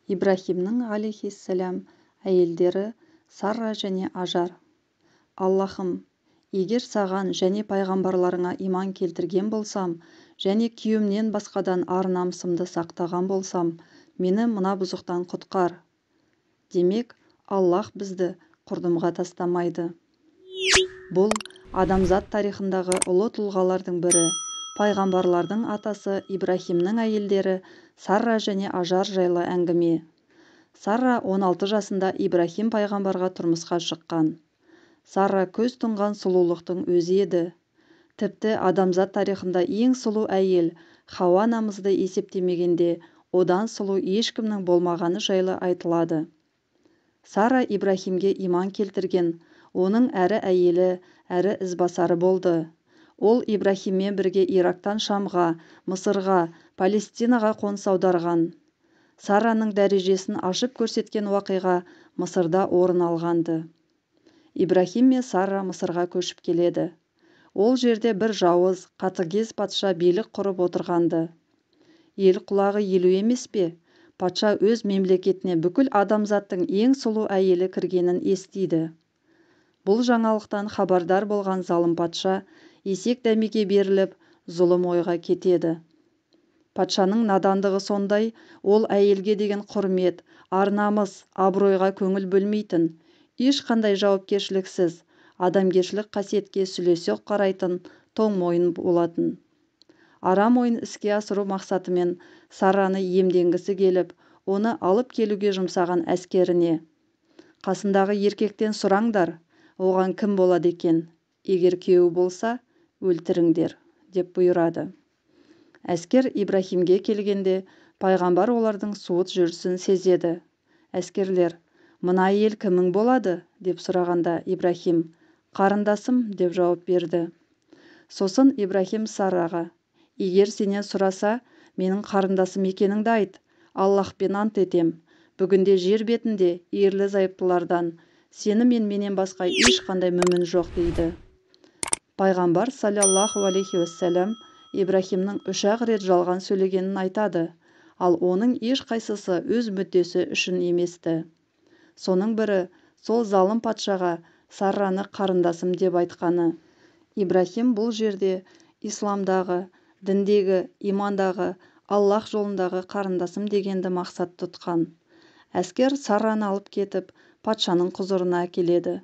Ибрахимнің алейхиссалям әйелдері Сарра және Ажар. Аллахым, егер саған және пайғамбарларыңа иман келтірген болсам, және күйеуімнен басқадан ар-намысымды сақтаған болсам, мені мына бұзықтан құтқар. Демек, Аллах бізді құрдымға тастамайды. Бұл адамзат тарихындағы ұлы тұлғалардың бірі, пайғамбарлардың атасы Ибрахимнің әйелдері Сарра және Ажар жайлы әңгіме. Сарра 16 жасында Ибрахим пайғамбарға тұрмысқа шыққан. Сарра көз тұнған сұлулықтың өзі еді. Тіпті адамзат тарихында ең сұлу әйел Хауа анамызды есептемегенде одан сұлу ешкімнің болмағаны жайлы айтылады. Сарра Ибрахимге иман келтірген, оның әрі әйелі, әрі ізбасары болды. Ол Ибрахиммен бірге Ирактан Шамға, Мысырға, Палестинаға қоныс аударған. Сарраның дәрежесін ашып көрсеткен уақиға Мысырда орын алғанды. Ибрахим мен Сарра Мысырға көшіп келеді. Ол жерде бір жауыз, қатыгез патша билік құрып отырғанды. Ел құлағы елу емес пе? Патша өз мемлекетіне бүкіл адамзаттың ең сұлу әйелі кіргенін естиді. Бұл жаңалықтан хабардар болған залым патша есек дәмеге беріліп, зұлым ойға кетеді. Патшаның надандығы сондай, ол әйелге деген құрмет, ар-намыс, абыройға көңіл бөлмейтін, ешқандай жауапкершіліксіз, адамгершілік қасиетке сүлесоқ қарайтын тоңмойын болатын. Арам ойын іске асыру мақсатымен Сарраны иемденгісі келіп, оны алып келуге жұмсаған әскеріне: қасындағы еркектен сұраңдар, оған кім болады екен? Егер күйеуі болса, өлтіріңдер, деп бұйырады. Әскер Ибрахимге келгенде, пайғамбар олардың суыт жүрісін сезеді. Әскерлер: мына әйел кімің болады? Деп сұрағанда Ибрахим: қарындасым, деп жауап берді. Сосын Ибрахим Сарраға: егер сенен сұраса, менің қарындасым екеніңді айт, Аллахпен ант етем, бүгінде жер бетінде ерлі зайыптылардан сені менен басқа ешқандай мүмін жоқ, дейді. Пайғамбар саллаллаху алейхи уассалям Ибрахимнің 3 рет жалған сөйлегенін айтады, ал оның ешқайсысы өз мүддесі үшін еместі. Соның бірі сол залым патшаға Сарраны қарындасым деп айтқаны. Ибрахим бұл жерде исламдағы, діндегі, имандағы, Аллах жолындағы қарындасым дегенді мақсат тұтқан. Әскер Сарраны алып кетіп, патшаның құзырына әкеледі.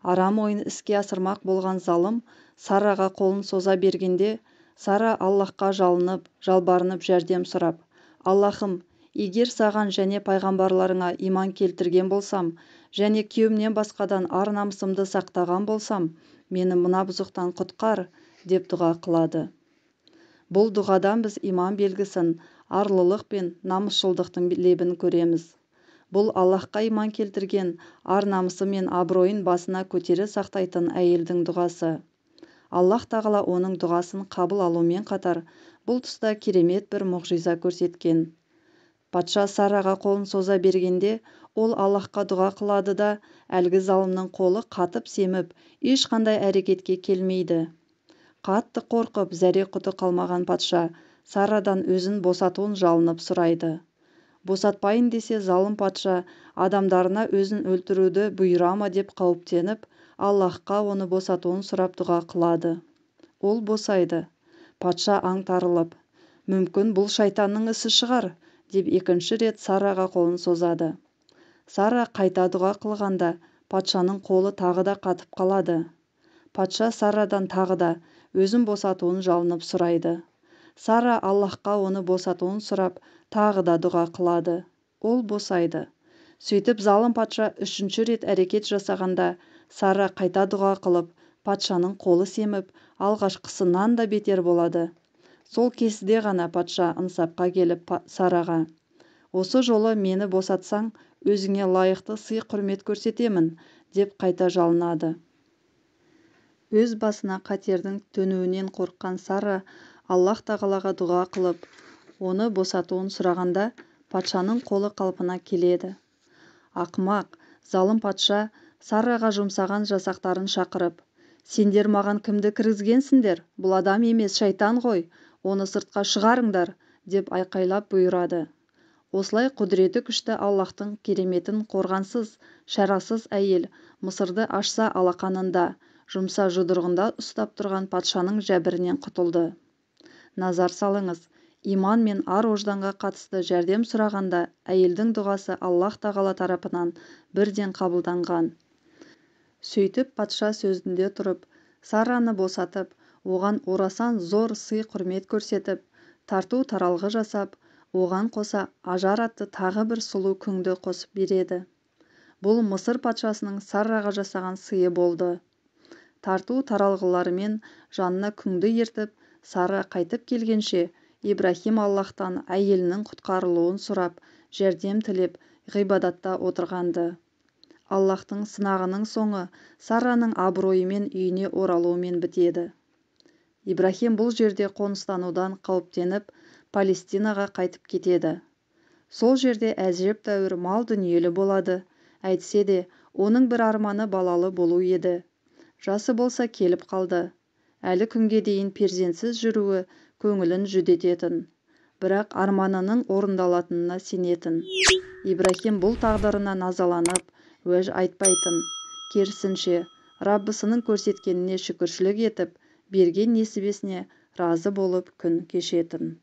Арам ойын іске асырмақ болған залым Сарраға қолын соза бергенде, Сарра Аллахқа жалынып, жалбарынып жәрдем сұрап: Аллахым, егер саған және пайғамбарларыңа иман келтірген болсам, және күйеуімнен басқадан ар-намысымды сақтаған болсам, мені мына бұзықтан құтқар, деп дұға қылады. Бұл дұғадан біз иман белгісін, арлылық пен намысшылдықтың лебін көреміз. Бұл Аллахқа иман келтірген, ар-намысы мен абыройын басына көтере сақтайтын әйелдің дұғасы. Аллах тағала оның дұғасын қабыл алумен қатар, бұл тұста керемет бір мұғжиза көрсеткен. Патша Сарраға қолын соза бергенде, ол Аллахқа дұға қылады да, әлгі залымның қолы қатып семіп, ешқандай әрекетке келмейді. Қатты қорқып, зәре-құты қалмаған патша Саррадан өзін босатуын жалынып сұрайды. Босатпайын десе, залым патша адамдарына өзін өлтіруді бұйыра ма деп қауіптеніп, Аллахқа оны босатуын сұрап дұға қылады. Ол босайды. Патша аңтарылып: мүмкін бұл шайтанның ісі шығар, деп екінші рет Сарраға қолын созады. Сарра қайта дұға қылғанда, патшаның қолы тағы да қатып қалады. Патша Саррадан тағы да өзін босатуын жалынып сұрайды. Сарра Аллахқа оны босатуын сұрап, тағы да дұға қылады. Ол босайды. Сөйтіп залым патша 3-ші рет әрекет жасағанда, Сарра қайта дұға қылып, патшаның қолы семіп, алғашқысынан да бетер болады. Сол кезінде ғана патша ынсапқа келіп Сарраға: осы жолы мені босатсаң, өзіңе лайықты сый құрмет көрсетемін, деп қайта жалынады. Өз басына қатердің төнуінен қорыққан Сарра Аллах тағалаға дұға қылып, оны босатуын сұрағанда, патшаның қолы қалпына келеді. Ақымақ, залым патша Сарраға жұмсаған жасақтарын шақырып: сендер маған кімді кіргізгенсіңдер? Бұл адам емес, шайтан ғой, оны сыртқа шығарыңдар, деп айқайлап бұйырады. Осылай құдіреті күшті Аллаһтың кереметін қорғансыз, шарасыз әйел Мысырды ашса алақанында, жұмса жұдырығында ұстап тұрған патшаның жәбірінен құтылды. Назар салыңыз, иман мен ар-ожданға қатысты жәрдем сұрағанда әйелдің дұғасы Аллаһ тағала тарапынан бірден қабылданған. Сөйтіп патша сөзінде тұрып, Сарраны босатып, оған орасан зор сый-құрмет көрсетіп, тарту-таралғы жасап, оған қоса Ажар атты тағы бір сұлу күңді қосып береді. Бұл Мысыр патшасының Сарраға жасаған сыйы болды. Тарту-таралғыларымен жанына күңді ертіп, Сарра қайтып келгенше, Ибрахим Аллаһтан әйелінің құтқарылуын сұрап, жәрдем тілеп, ғибадатта отырғанды. Аллаһтың сынағының соңы Сарраның абыройымен үйіне оралуымен бітеді. Ибрахим бұл жерде қоныстанудан қауіптеніп, Палестинаға қайтып кетеді. Сол жерде әжептәуір мал дүниелі болады. Әйтсе де, оның бір арманы балалы болу еді. Жасы болса келіп қалды. Әлі күнге дейін перзентсіз жүруі көңілін жүдететін. Бірақ арманының орындалатынына сенетін. Ибрахим бұл тағдырына назаланып, уәж айтпайтын. Керісінше, Раббысының көрсеткеніне шүкіршілік етіп, берген несібесіне разы болып күн кешетін.